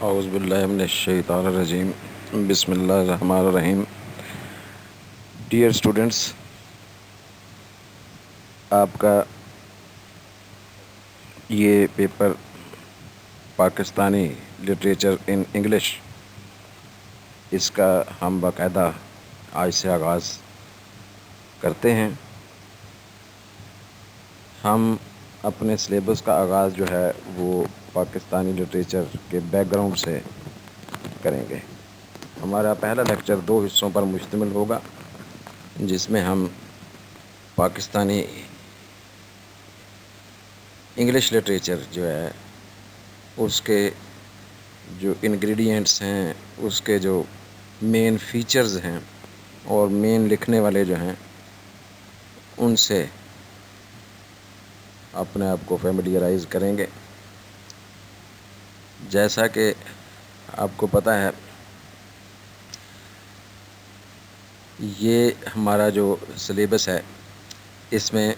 اعوذ باللہ من الشیطان الرجیم بسم اللہ الرحمن الرحیم. ڈیئر اسٹوڈنٹس، آپ کا یہ paper Pakistani literature in English, اس کا ہم باقاعدہ آج سے آغاز کرتے ہیں. ہم اپنے سلیبس کا آغاز جو ہے وہ پاکستانی لٹریچر کے بیک گراؤنڈ سے کریں گے. ہمارا پہلا لیکچر 2 حصوں پر مشتمل ہوگا، جس میں ہم پاکستانی انگلش لٹریچر جو ہے اس کے جو انگریڈینٹس ہیں، اس کے جو مین فیچرز ہیں اور مین لکھنے والے جو ہیں، ان سے اپنے آپ کو فیملیئرائز کریں گے. جیسا کہ آپ کو پتہ ہے، یہ ہمارا جو سلیبس ہے اس میں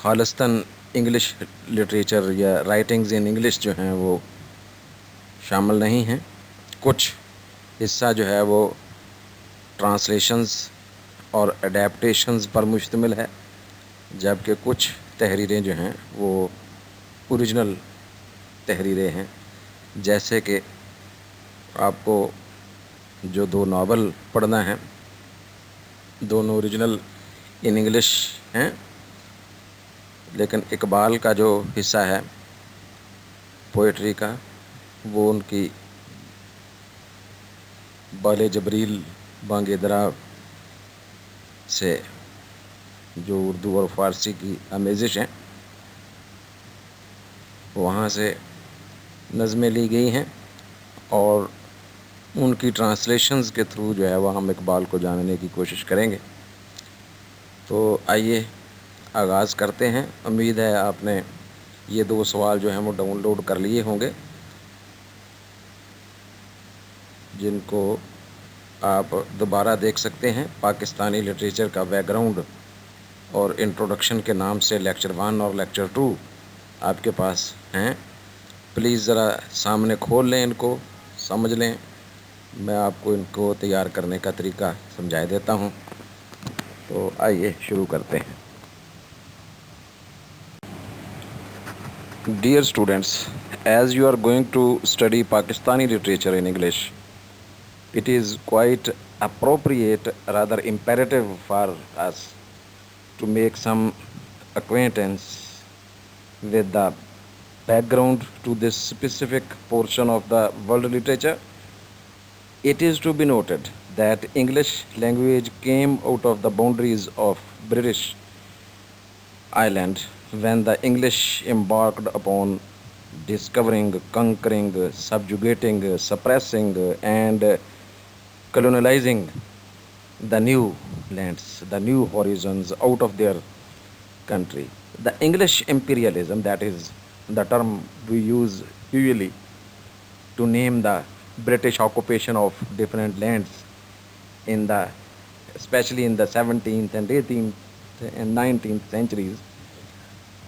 خالصتاً انگلش لٹریچر یا رائٹنگز ان انگلش جو ہیں وہ شامل نہیں ہیں. کچھ حصہ جو ہے وہ ٹرانسلیشنز اور اڈیپٹیشنز پر مشتمل ہے، جبکہ کچھ تحریریں جو ہیں وہ اوریجنل تحریریں ہیں. جیسے کہ آپ کو جو 2 ناول پڑھنا ہے، دونوں اوریجنل ان انگلش ہیں، لیکن اقبال کا جو حصہ ہے پوئٹری کا، وہ ان کی بال جبریل بانگ درا سے جو اردو اور فارسی کی آمیزش ہیں وہاں سے نظمیں لی گئی ہیں، اور ان کی ٹرانسلیشنز کے تھرو جو ہے وہ ہم اقبال کو جاننے کی کوشش کریں گے. تو آئیے آغاز کرتے ہیں. امید ہے آپ نے یہ 2 سوال جو ہیں وہ ڈاؤن لوڈ کر لیے ہوں گے، جن کو آپ دوبارہ دیکھ سکتے ہیں. پاکستانی لٹریچر کا بیک گراؤنڈ اور انٹروڈکشن کے نام سے لیکچر 1 اور لیکچر 2 آپ کے پاس ہیں. پلیز ذرا سامنے کھول لیں، ان کو سمجھ لیں. میں آپ کو ان کو تیار کرنے کا طریقہ سمجھا دیتا ہوں. تو آئیے شروع کرتے ہیں. Dear students, as you are going to study Pakistani literature in English, it is quite appropriate, rather imperative for us to make some acquaintance with the background to this specific portion of the world literature. It is to be noted that English language came out of the boundaries of British Island when the English embarked upon discovering, conquering, subjugating, suppressing, and colonializing the new lands, the new horizons out of their country. The English imperialism, that is the term we use usually to name the British occupation of different lands in the, especially in the 17th and 18th and 19th centuries,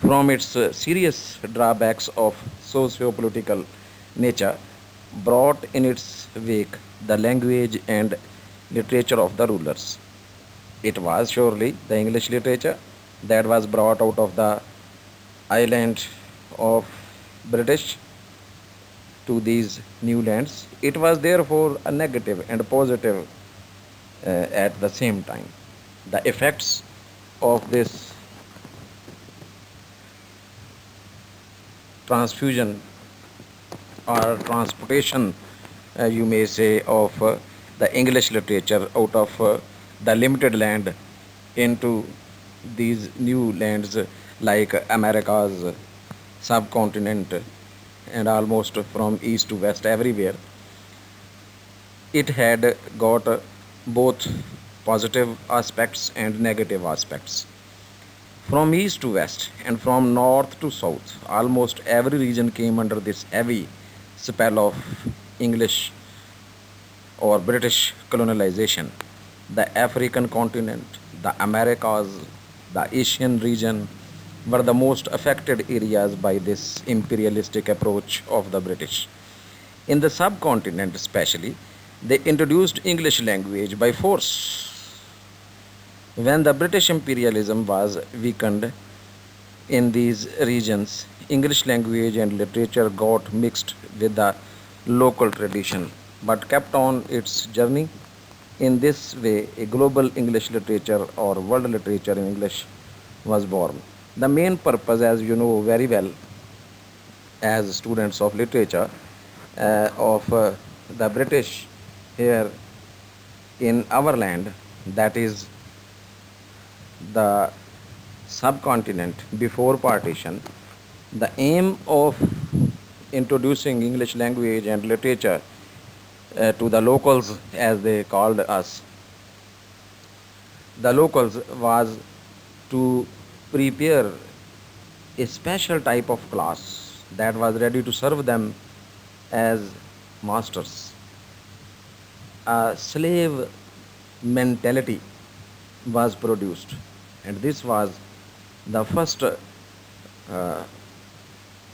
from its serious drawbacks of socio-political nature, brought in its wake the language and literature of the rulers. It was surely the English literature that was brought out of the island of British to these new lands. It was therefore a negative and positive at the same time. The effects of this transfusion or transportation, you may say, of the English literature out of the limited land into these new lands like America's subcontinent and almost from east to west everywhere, it had got both positive aspects and negative aspects. From east to west and from north to south, almost every region came under this heavy spell of English or British colonization. The African continent, the Americas, the Asian region were the most affected areas by this imperialistic approach of the British. In the subcontinent especially, they introduced English language by force. When the British imperialism was weakened in these regions, English language and literature got mixed with the local tradition but kept on its journey. In this way, a global English literature or world literature in English was born. The main purpose, as you know very well, as students of literature, of the British here in our land, that is the subcontinent before partition, the aim of introducing English language and literature to the locals, as they called us, the locals, was to prepare a special type of class that was ready to serve them as masters. A slave mentality was produced, and this was the first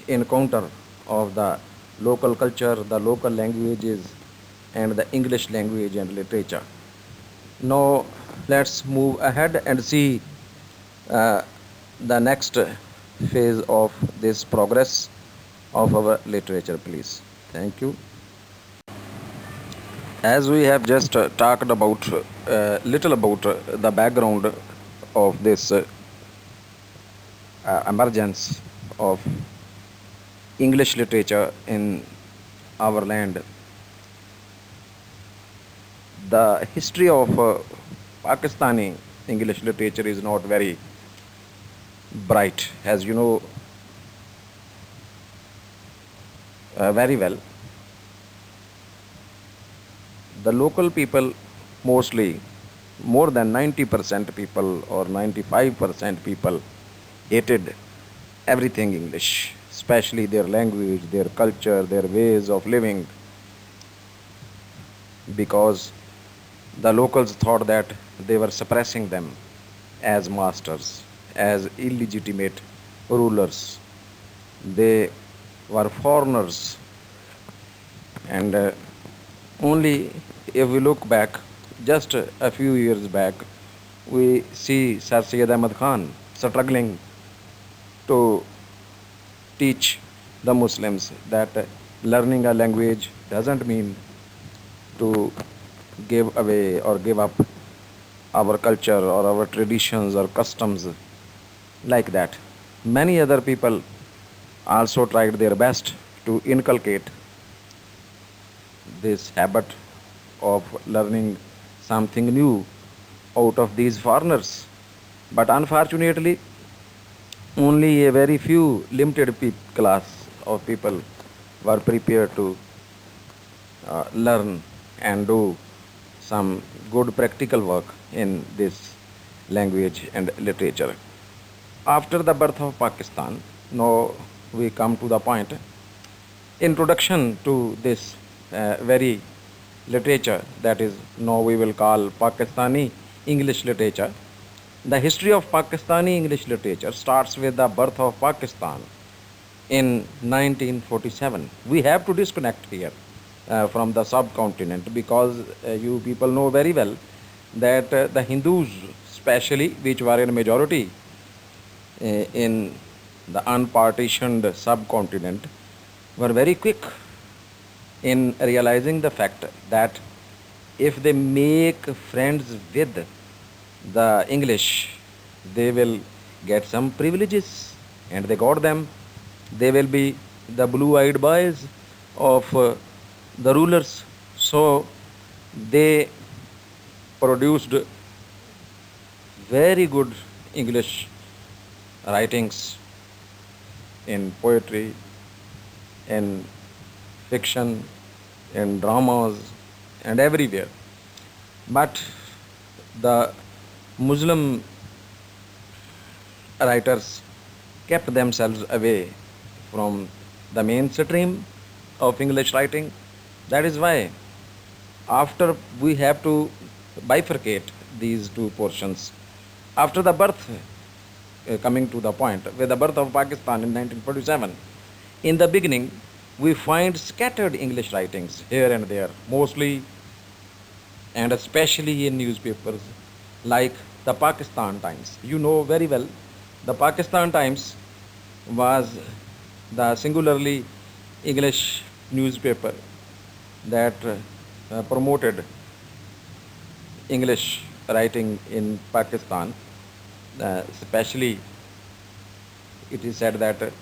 encounter of the local culture, the local languages, and the English language and literature. Now, let's move ahead and see uh, the next phase of this progress of our literature, please. Thank you. As we have just talked about little about the background of this emergence of English literature in our land, the history of Pakistani English literature is not very bright, as you know very well. The local people, mostly more than 90% people or 95% people, hated everything English, especially their language, their culture, their ways of living, because the locals thought that they were suppressing them as masters, as illegitimate rulers. They were foreigners, and only if we look back just a few years back, we see Sir Syed Ahmad Khan struggling to teach the Muslims that learning a language doesn't mean to give away or give up our culture or our traditions or customs, like that. Many other people also tried their best to inculcate this habit of learning something new out of these foreigners. But unfortunately, only a very few limited class of people were prepared to learn and do some good practical work in this language and literature. After the birth of Pakistan, now we come to the point. Introduction to this very literature, that is now we will call Pakistani English literature. The history of Pakistani English literature starts with the birth of Pakistan in 1947. We have to disconnect here from the subcontinent, because you people know very well that the Hindus, especially, which were in majority in the unpartitioned subcontinent, were very quick in realizing the fact that if they make friends with the English, they will get some privileges, and they got them. They will be the blue eyed boys of the rulers. So they produced very good English writings in poetry, in fiction, in dramas, and everywhere. But the Muslim writers kept themselves away from the mainstream of English writing. That is why, after we have to bifurcate these two portions, after the birth, coming to the point, with the birth of Pakistan in 1947, in the beginning, we find scattered English writings here and there, mostly and especially in newspapers like the Pakistan Times. You know very well, the Pakistan Times was the singularly English newspaper that promoted English writing in Pakistan. Especially, it is said that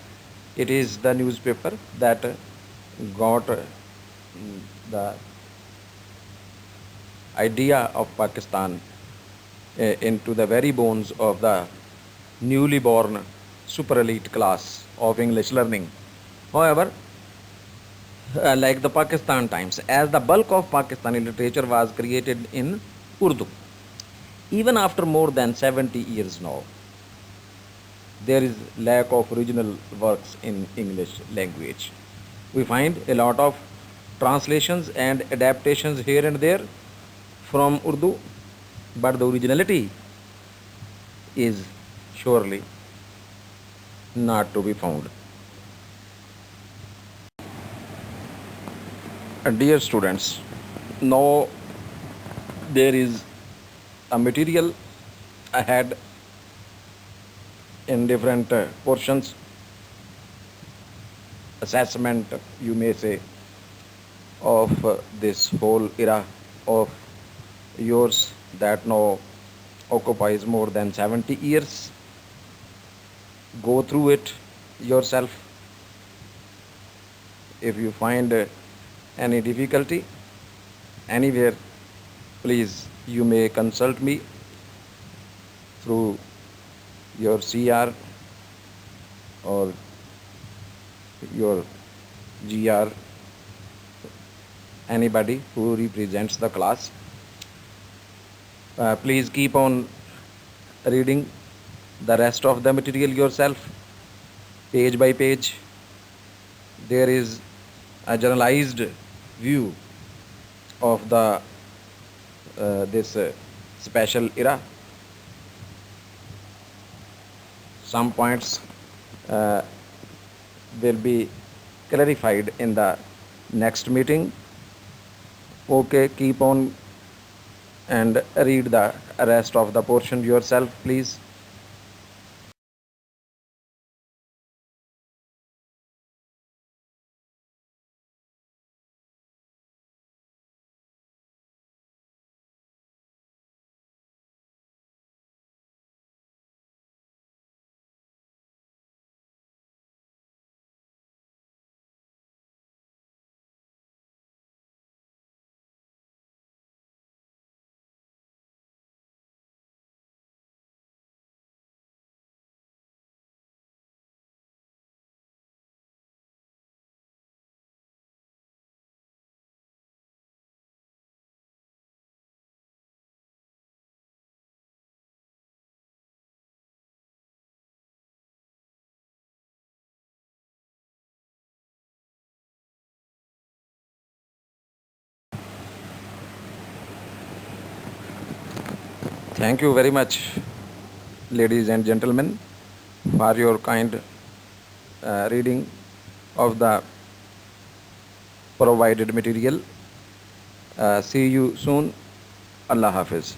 it is the newspaper that got the idea of Pakistan into the very bones of the newly born super elite class of English learning. However, like the Pakistan Times, as the bulk of Pakistani literature was created in Urdu, even after more than 70 years now, there is lack of original works in English language. We find a lot of translations and adaptations here and there from Urdu, but the originality is surely not to be found. Dear students, now there is a material ahead in different portions, assessment, you may say, of this whole era of yours that now occupies more than 70 years. Go through it yourself. If you find any difficulty anywhere, please you may consult me through your CR or your GR, anybody who represents the class. Please keep on reading the rest of the material yourself, page by page. There is a generalized view of the this special era. Some points will be clarified in the next meeting. Okay, keep on and read the rest of the portion yourself, please. Thank you very much, ladies and gentlemen, for your kind reading of the provided material. See you soon. Allah Hafiz.